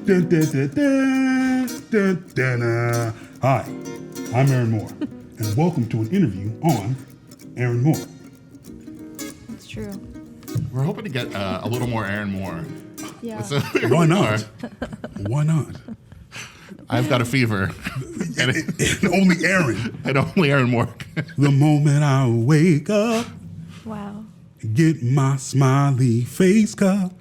Dun, dun, dun, dun, dun, dun, Hi, I'm Aaron Moore, and welcome to an interview on Aaron Moore. It's true. We're hoping to get a little more Aaron Moore. Yeah. So Why not? Why not? I've got a fever. And only Aaron. And only Aaron Moore. The moment I wake up, Wow. get my smiley face cup,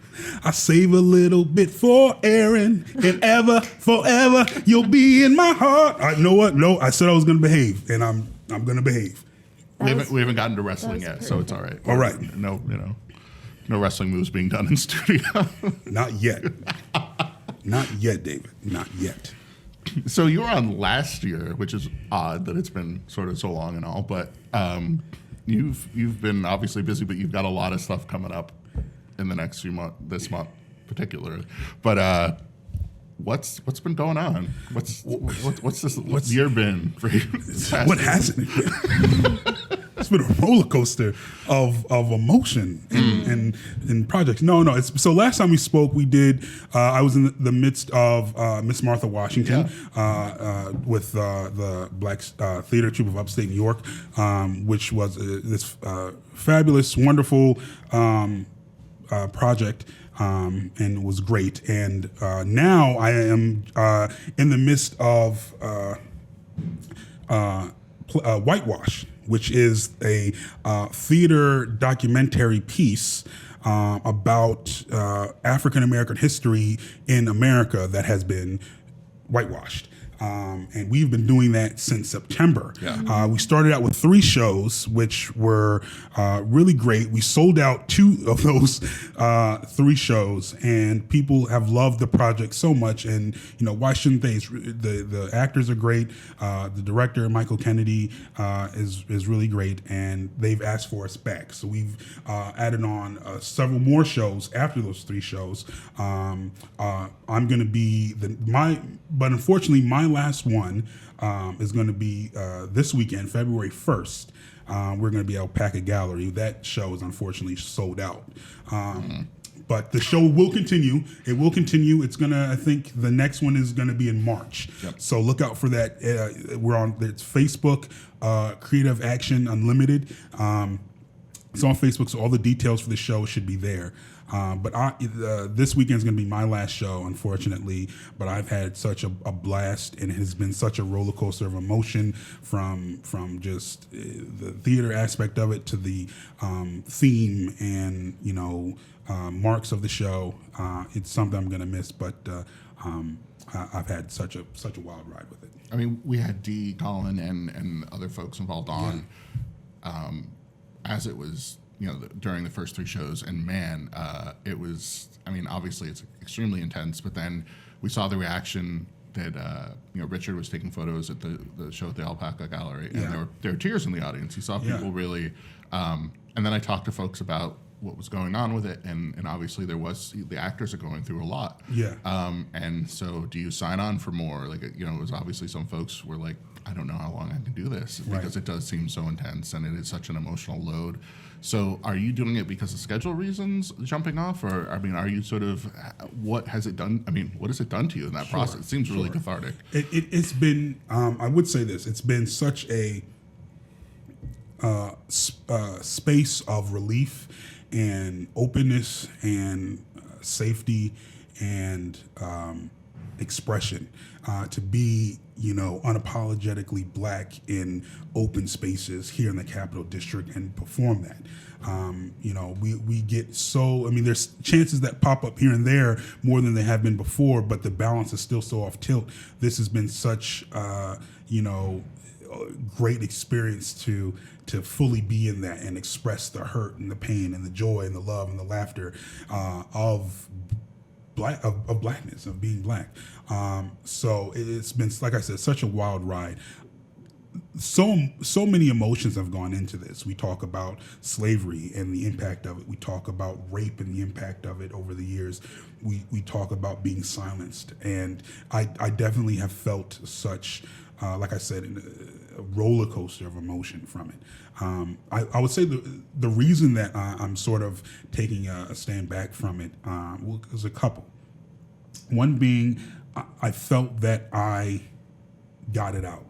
I save a little bit for Aaron, and ever, forever, you'll be in my heart. I know what? No, I said I was going to behave, and I'm going to behave. We haven't gotten to wrestling yet, so it's all right. All right. No wrestling moves being done in studio. Not yet. Not yet, David. Not yet. So you were on last year, which is odd that it's been sort of so long and all, but you've been obviously busy, but you've got a lot of stuff coming up in the next few months, this month particularly. But what's been going on? What's this year been for you? What hasn't it been? It's been a roller coaster of emotion and projects. No. So last time we spoke, we did. I was in the midst of Miss Martha Washington with the Black Theater Troupe of Upstate New York, which was this fabulous, wonderful project. And was great. And now I am in the midst of Whitewash, which is a theater documentary piece about African American history in America that has been whitewashed. And we've been doing that since September. Yeah. We started out with 3 shows, which were really great. We sold out 2 of those 3 shows, and people have loved the project so much. And why shouldn't they? The actors are great. The director, Michael Kennedy, is really great, and they've asked for us back. So we've added on several more shows after those 3 shows. I'm going to be but unfortunately my last one is going to be this weekend, February 1st. We're going to be at Alpaca Gallery. That show is unfortunately sold out. But the show will continue. It will continue. It's I think the next one is going to be in March. Yep. So look out for that. It's Facebook, Creative Action Unlimited. It's on Facebook, so all the details for the show should be there. But this weekend is going to be my last show, unfortunately. But I've had such a blast, and it has been such a roller coaster of emotion from just the theater aspect of it to the theme and marks of the show. It's something I'm going to miss, but I've had such a wild ride with it. I mean, we had Dee Collin and other folks involved on as it was. During the first 3 shows, and man, it was. I mean, obviously it's extremely intense, but then we saw the reaction that Richard was taking photos at the show at the Alpaca Gallery, and there were tears in the audience. You saw people really, and then I talked to folks about what was going on with it, and obviously the actors are going through a lot. Yeah. And so, do you sign on for more? Like, it was obviously some folks were like, I don't know how long I can do this because it does seem so intense and it is such an emotional load. So are you doing it because of schedule reasons, jumping off? Or, I mean, are you sort of, what has it done? I mean, what has it done to you in that process? It seems really cathartic. It's been, I would say this, it's been such a space of relief and openness and safety and expression to be unapologetically Black in open spaces here in the Capital District and perform that. We get so, there's chances that pop up here and there more than they have been before, but the balance is still so off tilt. This has been such, great experience to fully be in that and express the hurt and the pain and the joy and the love and the laughter of blackness, of being Black. So it's been, like I said, such a wild ride. So many emotions have gone into this. We talk about slavery and the impact of it. We talk about rape and the impact of it over the years. We talk about being silenced. And I definitely have felt such, like I said, a roller coaster of emotion from it. I would say the reason that I'm sort of taking a stand back from it, there's a couple. One being, I felt that I got it out,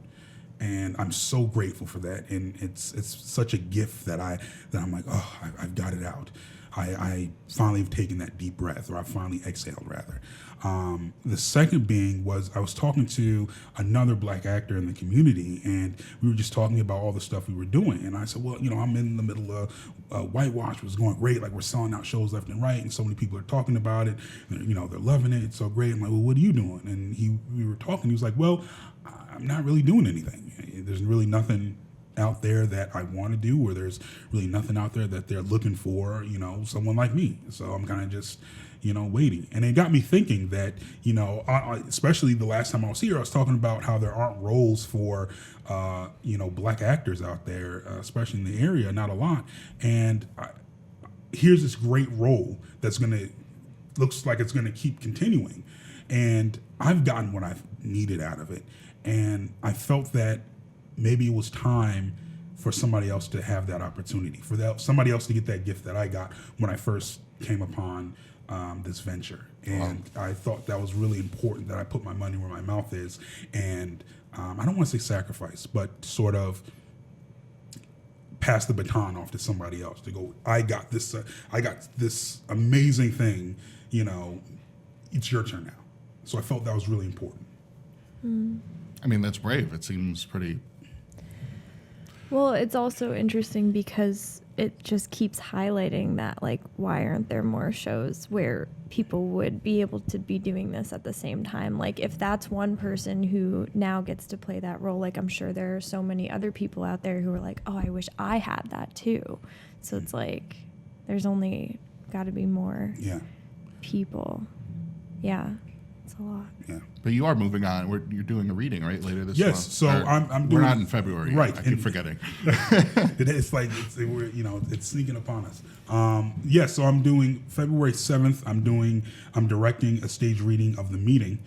and I'm so grateful for that. And it's such a gift that I'm like, oh, I've got it out. I finally have taken that deep breath, or I finally exhaled, rather. The second being was I was talking to another black actor in the community, and we were just talking about all the stuff we were doing. And I said, well, I'm in the middle of Whitewash, was going great. Like, we're selling out shows left and right, and so many people are talking about it. And, they're loving it. It's so great. I'm like, well, what are you doing? And we were talking. He was like, well, I'm not really doing anything. There's really nothing out there that I want to do, or there's really nothing out there that they're looking for, someone like me. So I'm kind of just, waiting. And it got me thinking that, especially the last time I was here, I was talking about how there aren't roles for, black actors out there, especially in the area, not a lot. And here's this great role that's looks like it's going to keep continuing. And I've gotten what I've needed out of it. And I felt that maybe it was time for somebody else to have that opportunity, for somebody else to get that gift that I got when I first came upon this venture. And I thought that was really important, that I put my money where my mouth is. And I don't want to say sacrifice, but sort of pass the baton off to somebody else to go, I got this amazing thing, it's your turn now. So I felt that was really important. I mean, that's brave. It seems pretty. Well, it's also interesting because it just keeps highlighting that, like, why aren't there more shows where people would be able to be doing this at the same time? Like, if that's one person who now gets to play that role, like, I'm sure there are so many other people out there who are like, oh, I wish I had that too. So it's like, there's only got to be more people. Yeah, it's a lot. Yeah. But you are moving on. You're doing a reading, right, later this month? Yes, so I'm doing. We're not in February yet. Right. I keep forgetting. It's like it's sneaking upon us. So I'm doing February 7th. I'm directing a stage reading of The Meeting,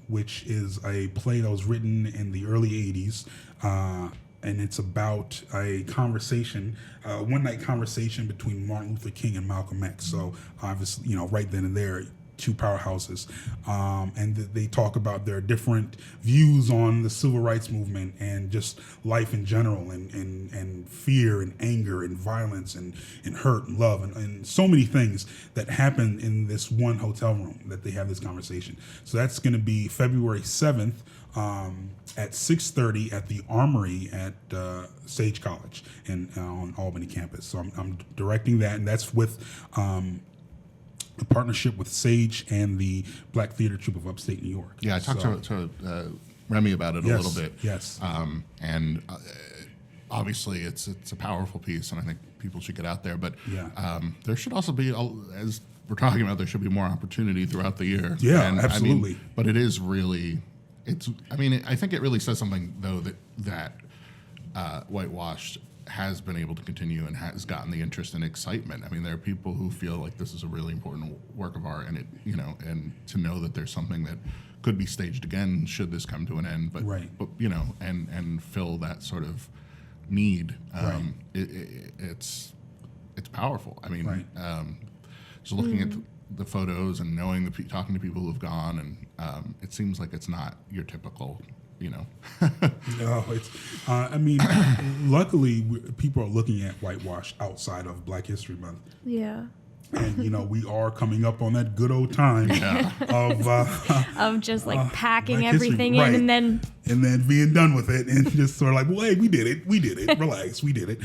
which is a play that was written in the early '80s. And it's about a conversation, one night conversation between Martin Luther King and Malcolm X. So obviously, right then and there, two powerhouses, and they talk about their different views on the civil rights movement and just life in general, and fear and anger and violence and hurt and love and so many things that happen in this one hotel room that they have this conversation. So that's going to be February 7th at 6:30 at the Armory at Sage College on Albany campus. So I'm directing that, and that's with a partnership with Sage and the Black Theater Troupe of Upstate New York. Yeah, I talked to Remy about it a little bit. Yes. And obviously, it's a powerful piece, and I think people should get out there. But there should also be, as we're talking about, there should be more opportunity throughout the year. Yeah, and, absolutely. But it is really, I think it really says something, though, that Whitewashed has been able to continue and has gotten the interest and excitement. I mean, there are people who feel like this is a really important work of art, and it, and to know that there's something that could be staged again should this come to an end, but and fill that sort of need. It's powerful. I mean, just looking at the photos and knowing talking to people who've gone, and it seems like it's not your typical. No, it's. Luckily, people are looking at Whitewash outside of Black History Month. Yeah. And we are coming up on that good old time of just like packing Black everything history, in and then being done with it, and just sort of like, well, hey, we did it, relax, we did it.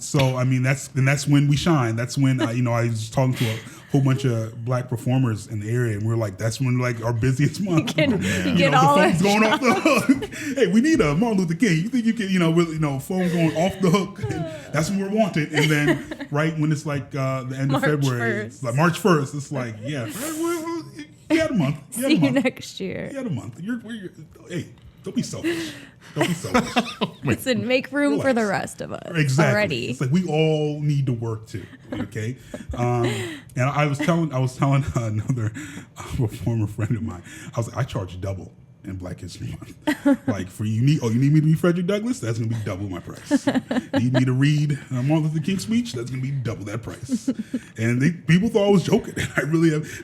So I mean, that's when we shine. That's when I was talking to a whole bunch of Black performers in the area, and we're like, that's when like our busiest month. Get all the phone's going off the hook. Hey, we need a Martin Luther King. You think you can, phone going off the hook? And that's when we're wanted. And then right when it's like the end of February, it's like March 1st. It's like, yeah, you had a month. See you next year. You had a month. Hey, don't be selfish. Don't be selfish. Listen, make room for the rest of us. Exactly. Already. It's like we all need to work too. Okay. And I was telling another former friend of mine. I was like, I charge double in Black History Month. Like you need me to be Frederick Douglass? That's going to be double my price. You need me to read Martin Luther King's speech? That's going to be double that price. And people thought I was joking.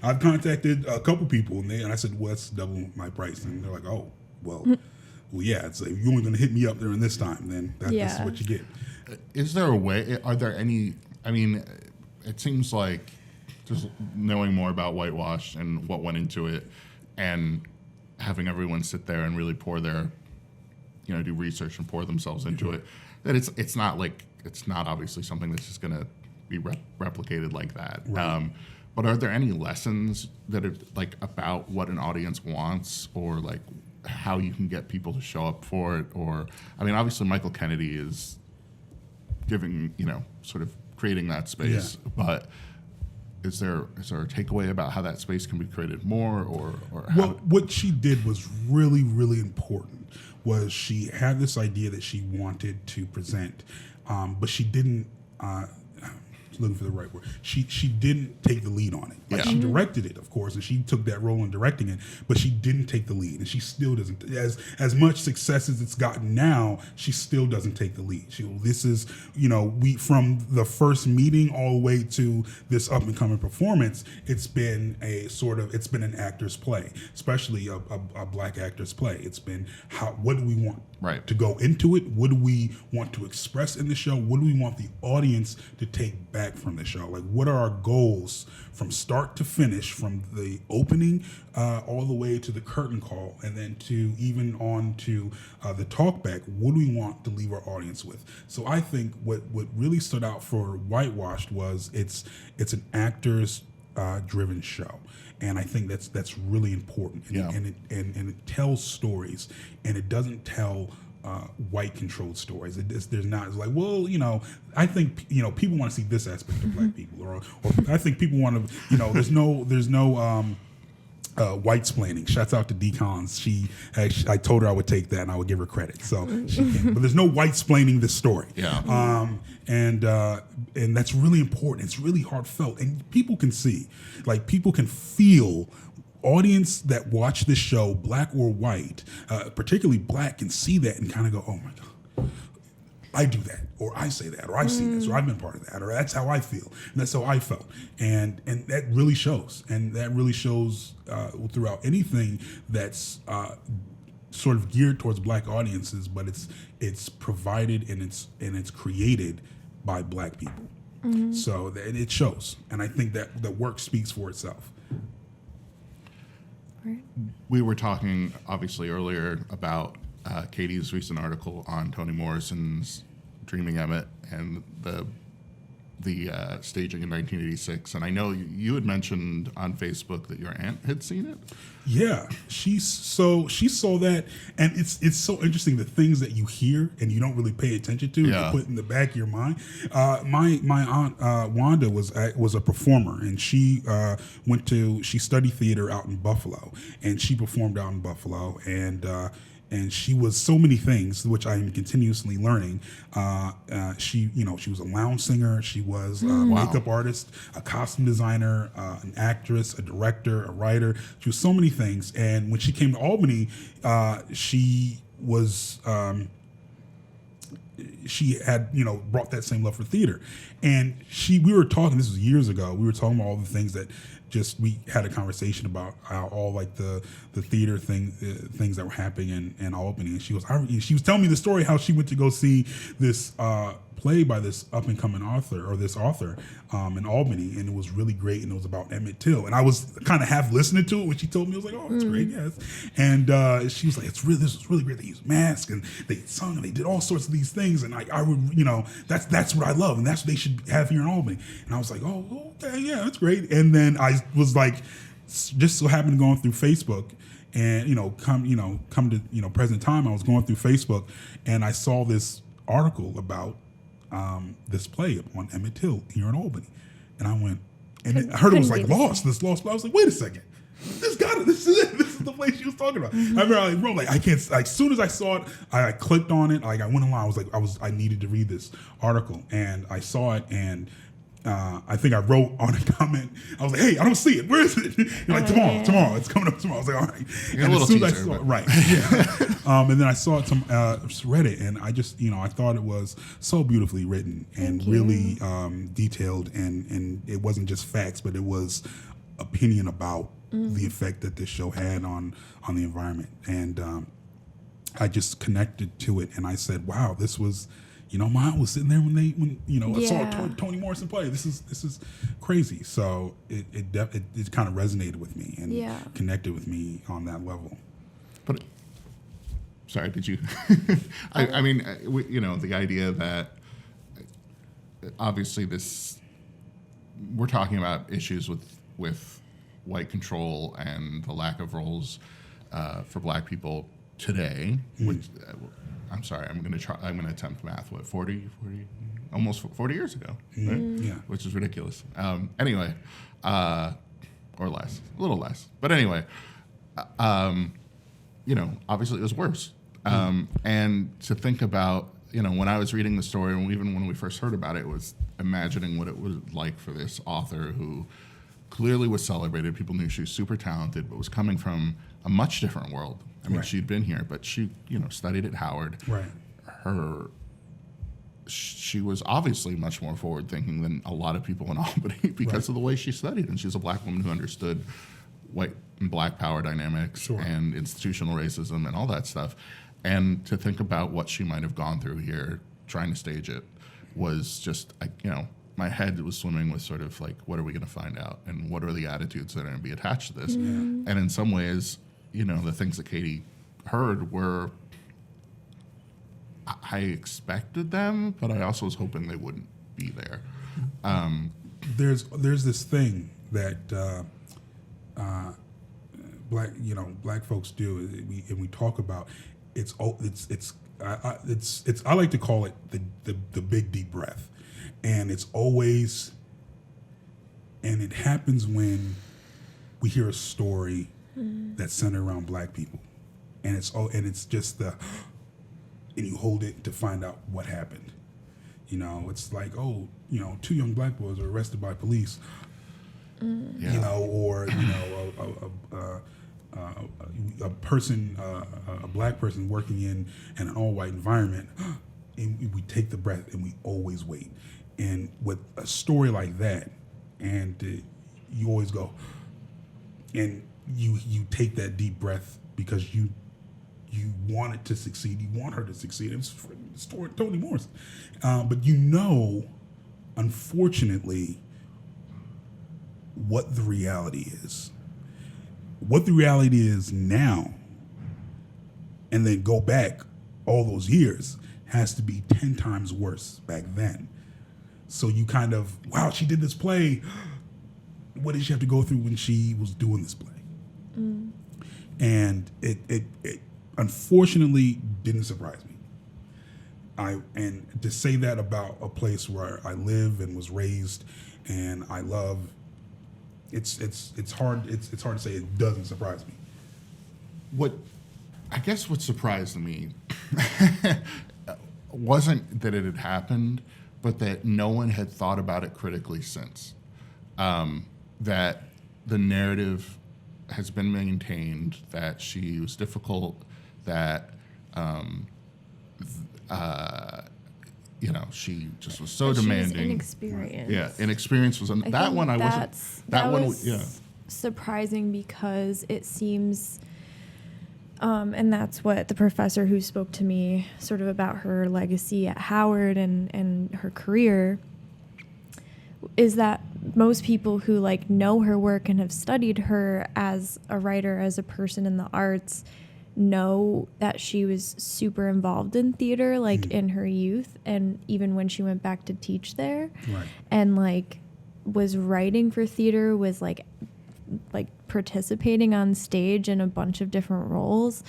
I've contacted a couple people and I said, well, that's double my price. And they're like, oh, well, yeah. It's like, if you're only going to hit me up during this time, then this is what you get. Is there a way? Are there any? I mean, it seems like just knowing more about whitewash and what went into it, and having everyone sit there and really pour their, do research and pour themselves into it. That it's not obviously something that's just going to be replicated like that. Right. But are there any lessons that are like about what an audience wants, or like how you can get people to show up for it? Or, I mean, obviously Michael Kennedy is giving, sort of creating that space, but is there a takeaway about how that space can be created more, or how? Well, what she did was really, really important. Was she had this idea that she wanted to present, but she didn't. Looking for the right word. She didn't take the lead on it. Like she directed it, of course, and she took that role in directing it, but she didn't take the lead, and she still doesn't. As much success as it's gotten now, she still doesn't take the lead. This is, we from the first meeting all the way to this up and coming performance, it's been an actor's play, especially a Black actor's play. It's been what do we want to go into it? What do we want to express in the show? What do we want the audience to take back from the show? Like, what are our goals from start to finish, from the opening all the way to the curtain call, and then to even on to the talk back? What do we want to leave our audience with? So I think what really stood out for Whitewashed was it's an actors driven show. And I think that's really important. And it tells stories, and it doesn't tell white controlled stories. It's like, well, I think people want to see this aspect of Black people, or I think people want to, there's no white splaining. Shouts out to Decons. I told her I would take that and I would give her credit. So she can. But there's no white splaining this story. Yeah. And that's really important. It's really heartfelt, and people can see, like, people can feel. Audience that watch this show, Black or white, particularly Black, can see that and kind of go, oh my God, I do that, or I say that, or I see this, or I've been part of that, or that's how I feel, and that's how I felt, and that really shows, throughout anything that's sort of geared towards Black audiences, but it's provided and it's created by Black people, so that it shows, and I think that the work speaks for itself. We were talking, obviously, earlier about Katie's recent article on Toni Morrison's Dreaming Emmett and the staging in 1986. And I know you had mentioned on Facebook that your aunt had seen it. Yeah, she saw that, and it's so interesting, the things that you hear and you don't really pay attention to, you put in the back of your mind. My aunt Wanda was a performer, and she studied theater out in Buffalo, and she performed out in Buffalo, and she was so many things, which I am continuously learning. She was a lounge singer. She was a makeup artist, a costume designer, an actress, a director, a writer. She was so many things. And when she came to Albany, she was she had brought that same love for theater. And we were talking. This was years ago. We were talking about all the things that. We had a conversation about how all like the theater things that were happening in Albany, and she was telling me the story how she went to go see this play by this up and coming author in Albany, and it was really great, and it was about Emmett Till, and I was kind of half listening to it when she told me. I was like, oh, that's great, yes. And she was like, this was really great. They used masks and they sung and they did all sorts of these things, and I would that's what I love, and that's what they should have here in Albany. And I was like, oh, okay, yeah, that's great. And then I was like, just so happened going through Facebook, and come to present time, I was going through Facebook, and I saw this article about this play on Emmett Till here in Albany, and I went, and I heard it was like lost. I was like, wait a second, this is it. This is the place she was talking about. I remember I wrote I can't. Like, as soon as I saw it, I clicked on it. Like, I went online. I needed to read this article, and I saw it, and I think I wrote on a comment. I was like, "Hey, I don't see it. Where is it?" You're like, "Tomorrow. It's coming up tomorrow." I was like, "All right." And as soon as I saw it, right, yeah. And then I saw it. Just read it, and I just, I thought it was so beautifully written and really detailed, and it wasn't just facts, but it was opinion about the effect that this show had on the environment, and I just connected to it, and I said, "Wow, this was." Mom was sitting there when I saw Toni Morrison play. This is crazy. So it kind of resonated with me and connected with me on that level. But sorry, did you? I mean, the idea that obviously we're talking about issues with white control and the lack of roles for Black people today, which. I'm sorry. I'm going to attempt math. What, 40, almost 40 years ago, right? Yeah. Which is ridiculous. Anyway, or less, a little less. But anyway, obviously it was worse. And to think about, when I was reading the story, and even when we first heard about it, was imagining what it was like for this author who clearly was celebrated. People knew she was super talented, but was coming from a much different world. I mean, she'd been here, but she, studied at Howard. Right. She was obviously much more forward-thinking than a lot of people in Albany because of the way she studied. And she's a Black woman who understood white and Black power dynamics and institutional racism and all that stuff. And to think about what she might have gone through here trying to stage it was just, my head was swimming with sort of like, what are we going to find out? And what are the attitudes that are going to be attached to this? And in some ways, the things that Katie heard were, I expected them, but I also was hoping they wouldn't be there. There's this thing that Black folks do, and we talk about. I like to call it the big deep breath, and it's always, and it happens when we hear a story that's centered around Black people, and it's just and you hold it to find out what happened. It's like, two young Black boys are arrested by police, or a person, a Black person working in an all-white environment, and we take the breath and we always wait. And with a story like that, and you always go, and you take that deep breath because you want it to succeed. You want her to succeed. It's Toni Morrison. But unfortunately, what the reality is. What the reality is now, and then go back all those years, has to be 10 times worse back then. So you kind of, wow, she did this play. What did she have to go through when she was doing this play? And it unfortunately didn't surprise me. And to say that about a place where I live and was raised and I love, it's hard to say it doesn't surprise me. What surprised me wasn't that it had happened, but that no one had thought about it critically since. That the narrative has been maintained, that she was difficult, that she just was so demanding. She was inexperienced. Yeah, inexperience was that one. That was surprising because it seems, and that's what the professor who spoke to me sort of about her legacy at Howard and her career, is that most people who know her work and have studied her as a writer, as a person in the arts, know that she was super involved in theater in her youth, and even when she went back to teach there, and was writing for theater, was participating on stage in a bunch of different roles,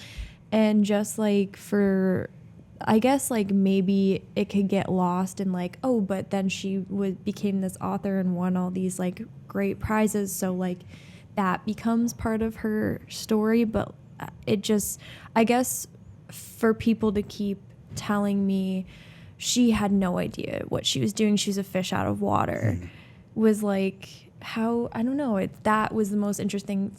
and just for, I guess maybe it could get lost in but then she became this author and won all these great prizes, so that becomes part of her story. But it just, I guess, for people to keep telling me she had no idea what she was doing, she's a fish out of water, was like, how, I don't know, that was the most interesting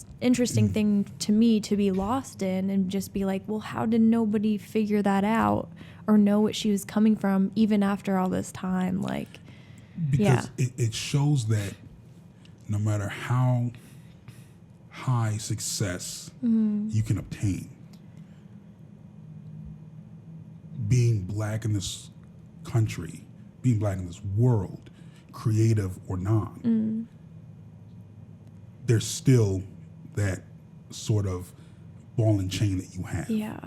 thing to me to be lost in, and just be like, well, how did nobody figure that out or know what she was coming from even after all this time? Like, because it shows that no matter how high success you can obtain, being black in this country, being black in this world, creative or not, there's still that sort of ball and chain that you have. yeah.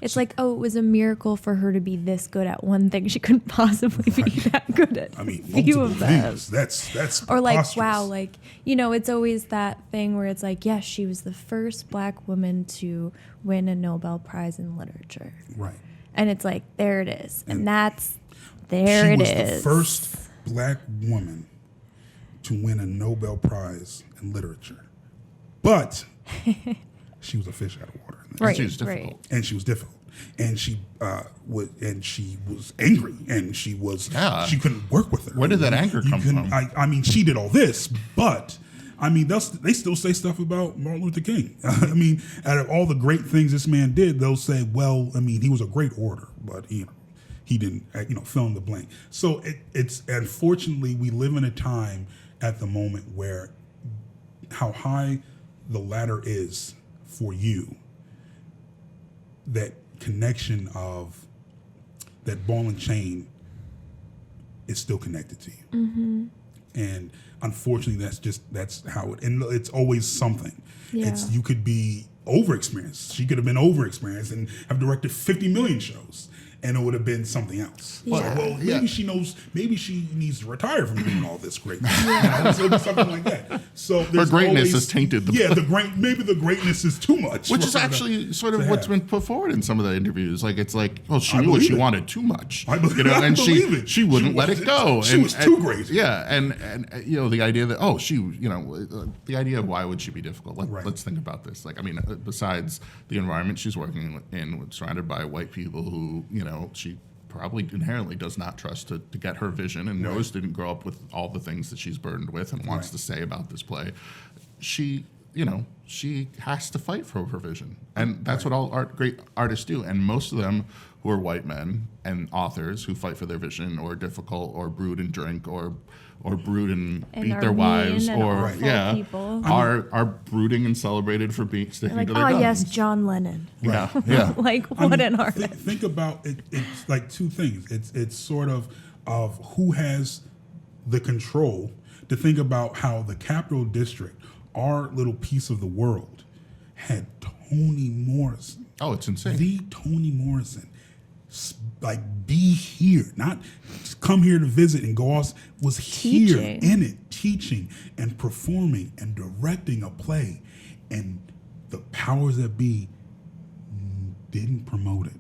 It's like, oh, it was a miracle for her to be this good at one thing. She couldn't possibly be that good at I mean, few multiple of them. things. That's Or like, preposterous. wow, like, you know, it's always that thing where it's like, yes, she was the first black woman to win a Nobel Prize in literature. Right. And it's like, there it is. And that's, She there it was is. the first black woman to win a Nobel Prize in literature, but she was a fish out of water. Right, She was difficult. right. And she was difficult, and she was angry, and she couldn't work with her. Where did that anger come from? I mean, she did all this, but I mean, they still say stuff about Martin Luther King. I mean, out of all the great things this man did, they'll say, well, I mean, he was a great orator, but he didn't, fill in the blank. So it's unfortunately, we live in a time at the moment where how high the ladder is for you, that connection of that ball and chain is still connected to you. Mm-hmm. And unfortunately, that's how and it's always something. Yeah. You could be overexperienced. She could have been overexperienced and have directed 50 million shows, and it would have been something else. Yeah. Well, maybe she knows. Maybe she needs to retire from doing all this great. So it'd be something like that. So Her there's greatness always, has tainted the maybe the greatness is too much. Which is for her actually sort of to what's have. been put forward in some of the interviews. Like, it's like, well, she I knew what believe she it. wanted too much. I believe and it. she wouldn't let it go. She was too great. Yeah, and the idea that the idea of why would she be difficult? Let's think about this. Like, I mean, besides the environment she's working in, surrounded by white people who, she probably inherently does not trust to get her vision, and knows didn't grow up with all the things that she's burdened with and wants to say about this play. She has to fight for her vision, and that's what all great artists do. And most of them who are white men and authors who fight for their vision, or difficult, or brood and drink, or brood and beat are their mean wives, and or awful people. are brooding and celebrated for sticking Like, to their oh guns. yes, John Lennon. Yeah, yeah. Like, I what mean, an artist. Think about it. It's like two things. It's sort of who has the control to think about how the Capital District, our little piece of the world, had Toni Morrison. Oh, it's insane. The Toni Morrison, like, be here, not come here to visit and go off. Was here Teaching. in it, teaching and performing and directing a play, and the powers that be didn't promote it.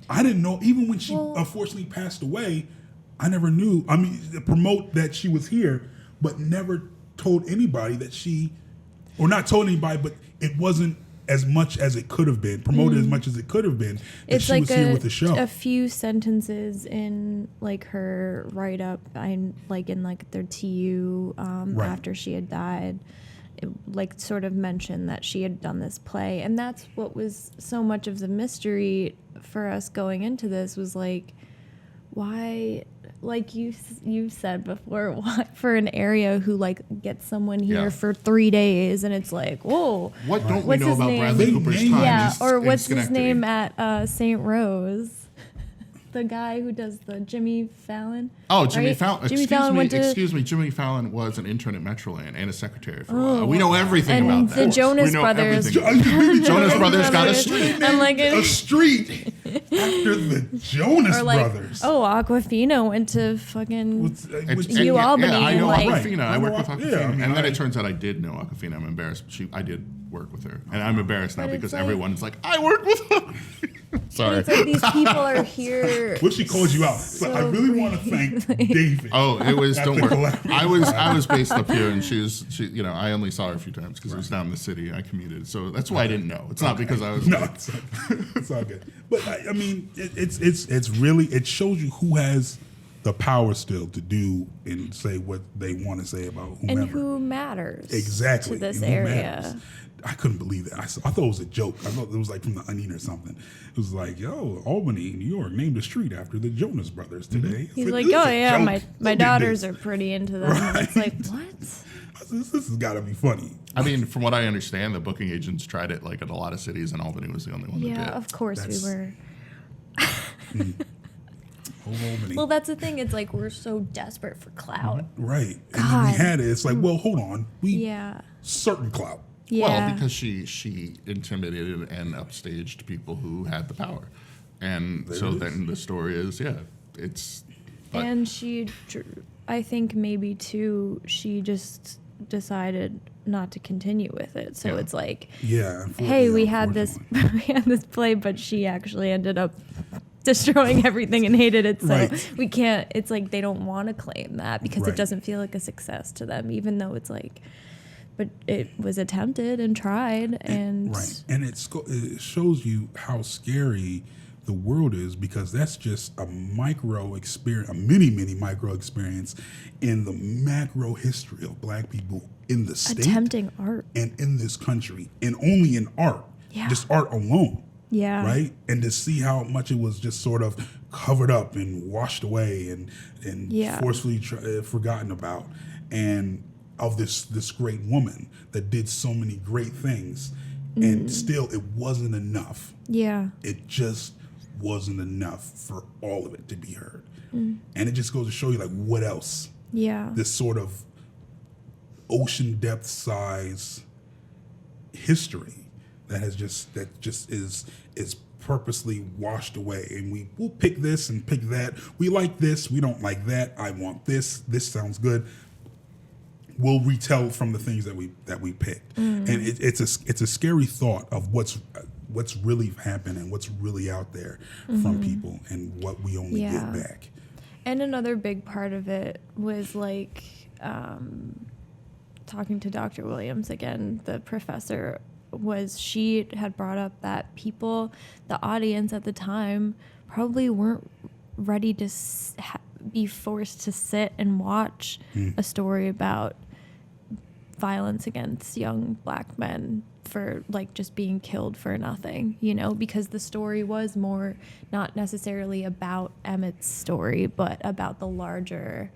I didn't know, even when she unfortunately passed away, I never knew. I mean, promote that she was here, but never told anybody that or not told anybody, but it wasn't as much as it could have been, promoted as much as it could have been, that It's she like was here with the show. a few sentences in like her write up, like in like their TU Right. after she had died. It, like, sort of mentioned that she had done this play, and that's what was so much of the mystery for us going into this, was like, why, like you've said before, why for an area who like gets someone here Yeah. for 3 days, and it's like, whoa, What don't we what's know his about name? Bradley They Cooper's named- time? Yeah, or in what's his Schenectady? name at St. Rose? The guy who does the Jimmy Fallon. Oh, Jimmy right? Fallon. Jimmy Fallon went to Excuse me. Jimmy Fallon was an intern at Metroland and a secretary for a while. We know everything and about that. the Jonas We know Brothers. everything. Jonas Brothers got a street. I'm like, a street after the Jonas or like, Brothers. oh, Aquafina went to fucking. What's- It's- what's- New Albany, Yeah, I know like- Aquafina. I work with Yeah, Aquafina. I mean, And then it turns out I did know Aquafina. I'm embarrassed. I did work with her. And I'm embarrassed now But it's because like- everyone's like, I work with her. Sorry. It's like these people are here. What she called you out. So I really want to thank David. Oh, it was. At Don't the worry. Collaborative. I was based up here, and she. I only saw her a few times because it was down in the city. I commuted, so that's why I didn't know. It's not because I was. No, it's all good. But I mean, it's really, it shows you who has the power still to do and say what they want to say about whomever. And who matters Exactly. to this And who area. matters. I couldn't believe it. I thought it was a joke. I thought it was like from the Onion or something. It was like, yo, Albany, New York, named a street after the Jonas Brothers today. He's It's like, this oh is a yeah, joke. my Look at daughters this. are pretty into them. And it's like, what? This has got to be funny. I mean, from what I understand, the booking agents tried it like at a lot of cities, and Albany was the only one that Yeah, did. of course That's- we were. Oh, Albany. Well, that's the thing. It's like we're so desperate for clout. Right. And then God. we had it. It's like, well, hold on. We Yeah. certain clout. Yeah. Well, because she intimidated and upstaged people who had the power, and There so it is. then the story is, it's. But And I think maybe too, she just decided not to continue with it. So Yeah. it's like, Yeah. hey, we yeah, had this unfortunately. we had this play, but she actually ended up destroying everything and hated it. So Right. we can't. It's like they don't want to claim that because Right. it doesn't feel like a success to them, even though it's like. But it was attempted and tried, and Right. And it shows you how scary the world is, because that's just a micro experience, a mini micro experience in the macro history of Black people in the state attempting art. and in this country, and only in art, Yeah. just art alone. Yeah. Right. And to see how much it was just sort of covered up and washed away and Yeah. forcefully forgotten about, and of this great woman that did so many great things, and still it wasn't enough. Yeah. It just wasn't enough for all of it to be heard. And it just goes to show you, like, what else Yeah. this sort of ocean depth size history that just is purposely washed away, and we'll pick this and pick that. We like this, we don't like that. I want this sounds good. We'll retell from the things that we picked. And it's a scary thought of what's really happened and what's really out there from people, and what we only Yeah. get back. And another big part of it was like talking to Dr. Williams again, the professor, she had brought up that people, the audience at the time, probably weren't ready to be forced to sit and watch a story about violence against young Black men for like just being killed for nothing, because the story was more not necessarily about Emmett's story, but about the larger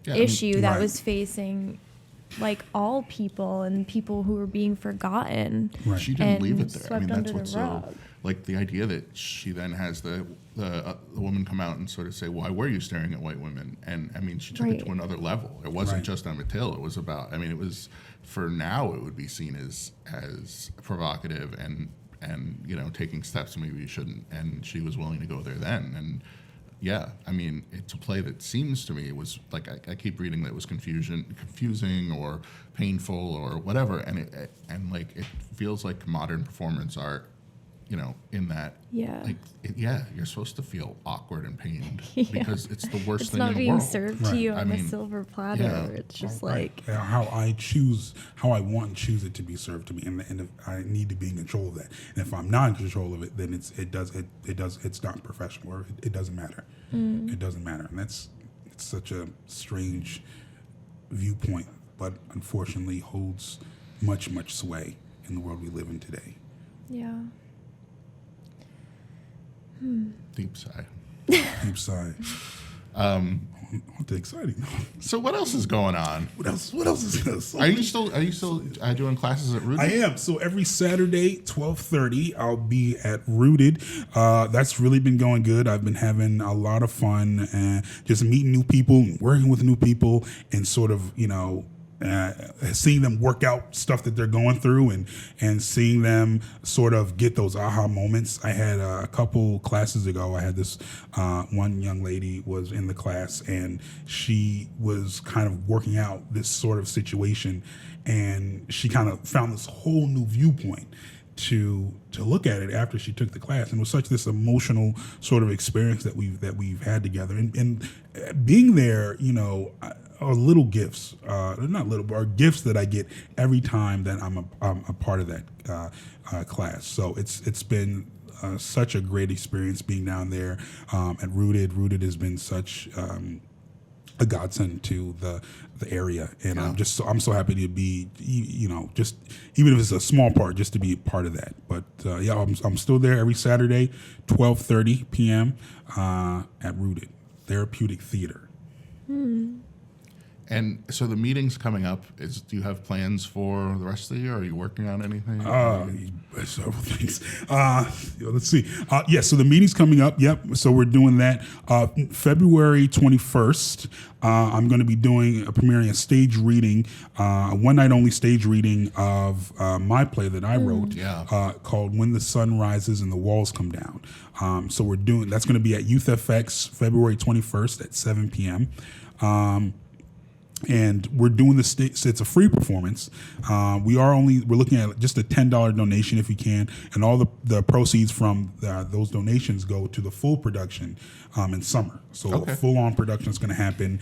Yeah, I mean, issue that right. was facing like all people and people who were being forgotten. Right. She didn't and leave it there. I swept mean, that's under the what's so, rug. like, the idea that she then has the woman come out and sort of say, why were you staring at white women? And I mean, she took it Right. to another level. It wasn't Right. just Emmett Till. It was about, I mean, it was, for now, it would be seen as provocative and taking steps maybe you shouldn't. And she was willing to go there then. And yeah, I mean, it's a play that seems to me, it was like, I keep reading that it was confusing or painful or whatever, and it feels like modern performance art, in that, Yeah. like, you're supposed to feel awkward and pained Yeah. because it's the worst It's thing not in the being world. served Right. to you I on a mean, silver platter. yeah. It's just Right. like, Yeah, how I want and choose it to be served to me, and if I need to be in control of that. And if I'm not in control of it, then it's not professional, or it doesn't matter. It doesn't matter, and it's such a strange viewpoint, but unfortunately holds much sway in the world we live in today. yeah. Deep sigh. Deep sigh. On to exciting. So what else is going on? What else is this? Are you still doing classes at Rudy? I am. So every Saturday, 12:30, I'll be at Rooted. That's really been going good. I've been having a lot of fun and just meeting new people, working with new people, and sort of, seeing them work out stuff that they're going through, and seeing them sort of get those aha moments. I had a couple classes ago, I had this one young lady was in the class, and she was kind of working out this sort of situation, and she kind of found this whole new viewpoint to look at it after she took the class, and it was such this emotional sort of experience that we've had together, and being there, are little gifts, not little, but are gifts that I get every time that I'm a part of that class. So it's been such a great experience being down there at Rooted. Rooted has been such a godsend to the area, and I'm so happy to be, just even if it's a small part, just to be part of that. But I'm still there every Saturday, 12:30 p.m. At Rooted Therapeutic Theater. And so the meeting's coming up. Do you have plans for the rest of the year? Are you working on anything? Several things. Let's see. So the meeting's coming up. Yep. So we're doing that. February 21st, I'm going to be premiering a stage reading, a one-night-only stage reading of my play that I wrote called When the Sun Rises and the Walls Come Down. So that's going to be at Youth FX February 21st at 7 p.m. And we're doing this. It's a free performance. We're looking at just a $10 donation if you can, and all the proceeds from those donations go to the full production in summer. So full-on production is going to happen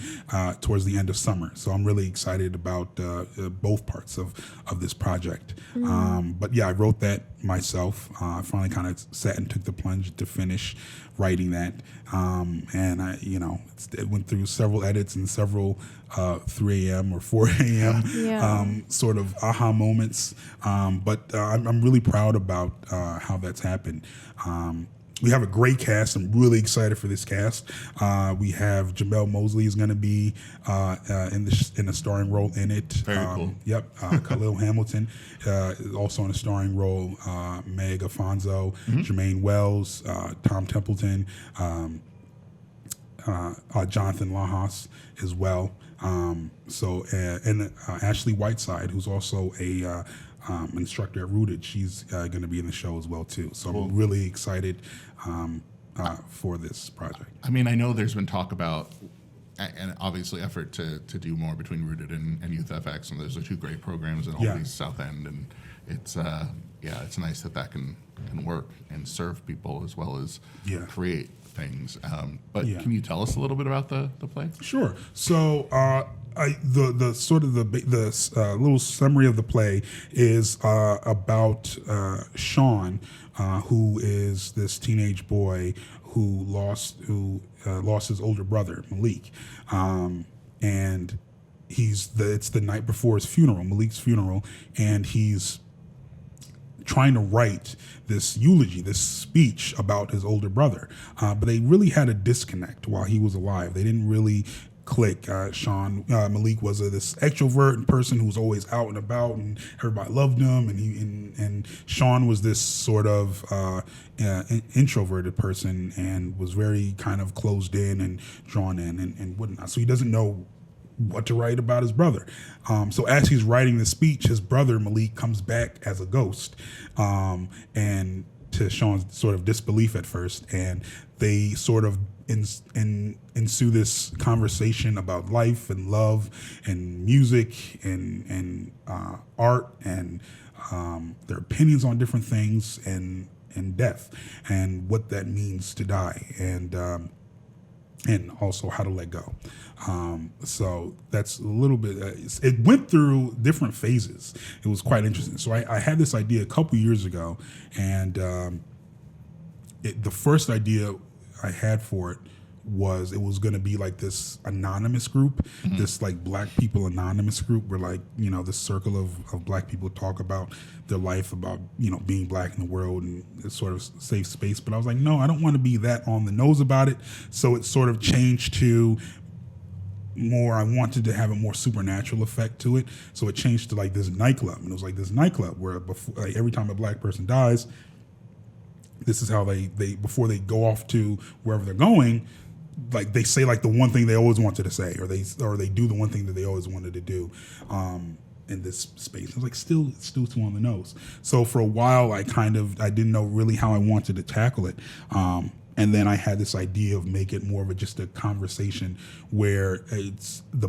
towards the end of summer. So I'm really excited about both parts of this project. But yeah, I wrote that myself. I finally kind of sat and took the plunge to finish writing that. And it went through several edits and several 3 a.m. or 4 a.m. Sort of aha moments. But I'm really proud about how that's happened. We have a great cast. I'm really excited for this cast. We have Jamel Mosley is going to be in a starring role in it. Very cool. Yep. Khalil Hamilton is also in a starring role. Meg Afonso, Jermaine Wells, Tom Templeton, Jonathan Lahas as well. And Ashley Whiteside, who's also a instructor at Rooted, she's going to be in the show as well too. So I'm really excited for this project. I mean, I know there's been talk about, and obviously effort to do more between Rooted and Youth FX, and those are two great programs in Albany's South End, and it's nice that can work and serve people as well as create things. But can you tell us a little bit about the play? Sure. So the little summary of the play is about Sean, who is this teenage boy who lost his older brother Malik, and it's the night before his funeral, Malik's funeral, and he's trying to write this eulogy, this speech about his older brother. But they really had a disconnect while he was alive. They didn't really click. Malik was this extrovert person who was always out and about, and everybody loved him. And Sean was this sort of introverted person and was very kind of closed in and drawn in and whatnot. So he doesn't know what to write about his brother. So as he's writing the speech, his brother Malik comes back as a ghost, and to Sean's sort of disbelief at first, and they sort of ensue this conversation about life and love and music and art and their opinions on different things and death and what that means to die and also how to let go. So that's a little bit, it went through different phases. It was quite interesting. So I had this idea a couple years ago, and the first idea I had for it was going to be like this anonymous group, this like Black people anonymous group where like, this circle of Black people talk about their life, about, being Black in the world and it's sort of safe space. But I was like, no, I don't want to be that on the nose about it. So it sort of changed to more, I wanted to have a more supernatural effect to it. So it changed to like this nightclub. And it was like this nightclub where before, like, every time a Black person dies, this is how they before they go off to wherever they're going, like they say like the one thing they always wanted to say, or they do the one thing that they always wanted to do in this space. I was like, still too on the nose. So for a while, I didn't know really how I wanted to tackle it. And then I had this idea of make it more of just a conversation where it's the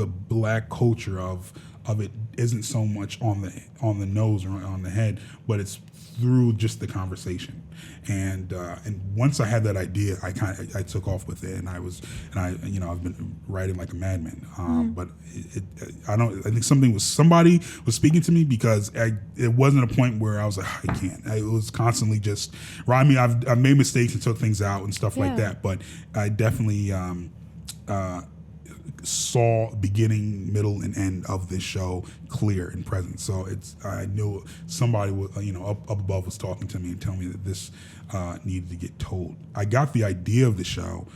Black culture of of it isn't so much on the nose or on the head, but it's through just the conversation. And once I had that idea, I took off with it, and I've been writing like a madman. But I think somebody was speaking to me, because it wasn't a point where I was like, I can't. It was constantly just, I mean, I've made mistakes and took things out and stuff like that, but I definitely saw beginning, middle, and end of this show clear and present. So I knew somebody was, up above was talking to me and telling me that this needed to get told. I got the idea of the show,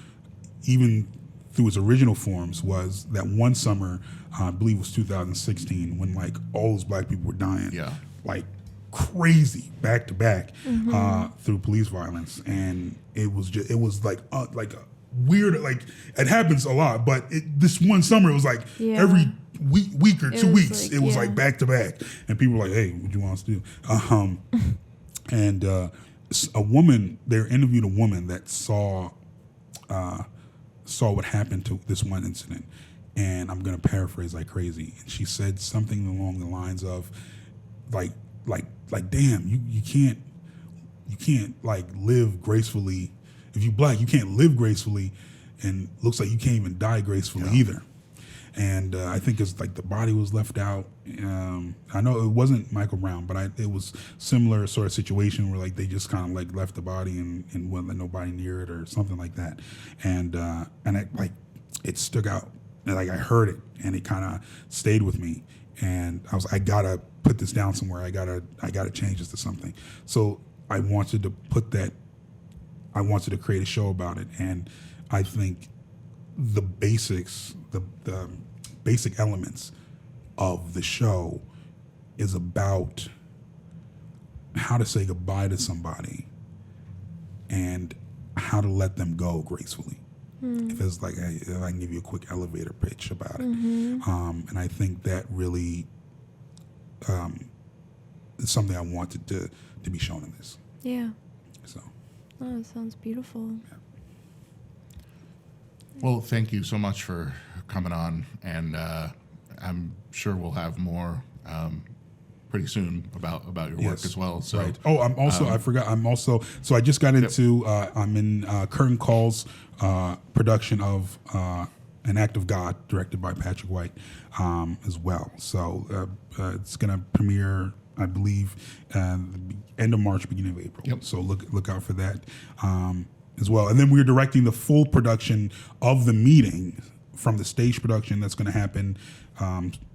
even through its original forms, was that one summer, I believe it was 2016, when like all those black people were dying, like crazy, back to back, through police violence, and it was like a weird, like it happens a lot, but this one summer it was like every week or 2 weeks it was like back to back, and people were like, hey, what do you want us to do? And they interviewed a woman that saw what happened to this one incident, and I'm gonna paraphrase like crazy, and she said something along the lines of like damn, you can't like live gracefully. If you black, you can't live gracefully, and looks like you can't even die gracefully either. And I think it's like the body was left out. I know it wasn't Michael Brown, but it was similar sort of situation where like they just kind of like left the body and wouldn't let nobody near it or something like that. And it stuck out. And like I heard it, and it kind of stayed with me. And I was, I gotta put this down somewhere. I gotta change this to something. So I wanted to create a show about it, and I think the basics, the basic elements of the show is about how to say goodbye to somebody and how to let them go gracefully. If it's like, if I can give you a quick elevator pitch about it. And I think that really is something I wanted to be shown in this. Yeah. So. Oh, it sounds beautiful. Yeah. Well, thank you so much for coming on, and I'm sure we'll have more pretty soon about your work as well. So, right. Oh, I'm also I forgot. I'm also so I just got into. I'm in Curtain Call's production of An Act of God, directed by Patrick White, as well. So it's going to premiere, I believe, end of March, beginning of April. Yep. So look out for that as well. And then we're directing the full production of the meeting, from the stage production that's going to happen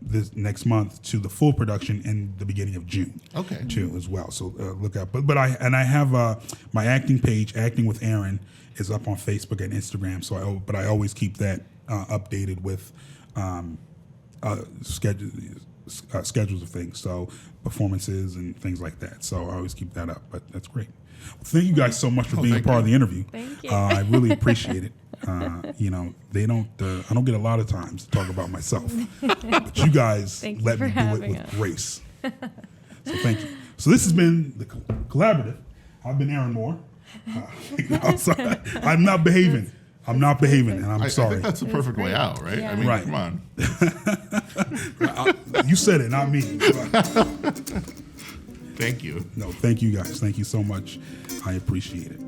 this next month to the full production in the beginning of June. Okay. Too as well. So look out. But I have my acting page, Acting with Aaron, is up on Facebook and Instagram. So I always keep that updated with schedules of things, so performances and things like that. So I always keep that up. But that's great. Well, thank you guys so much for being a part of the interview. Thank you. I really appreciate it. They don't. I don't get a lot of times to talk about myself, but you guys Thank let you me for do it having with us. grace. So thank you. So this has been the Collaborative. I've been Aaron Moore. I'm sorry. I'm not behaving. and I'm sorry. I think that's the perfect way out, right? Yeah. I mean, Right. come on. You said it, not me. Thank you. No, thank you guys. Thank you so much. I appreciate it.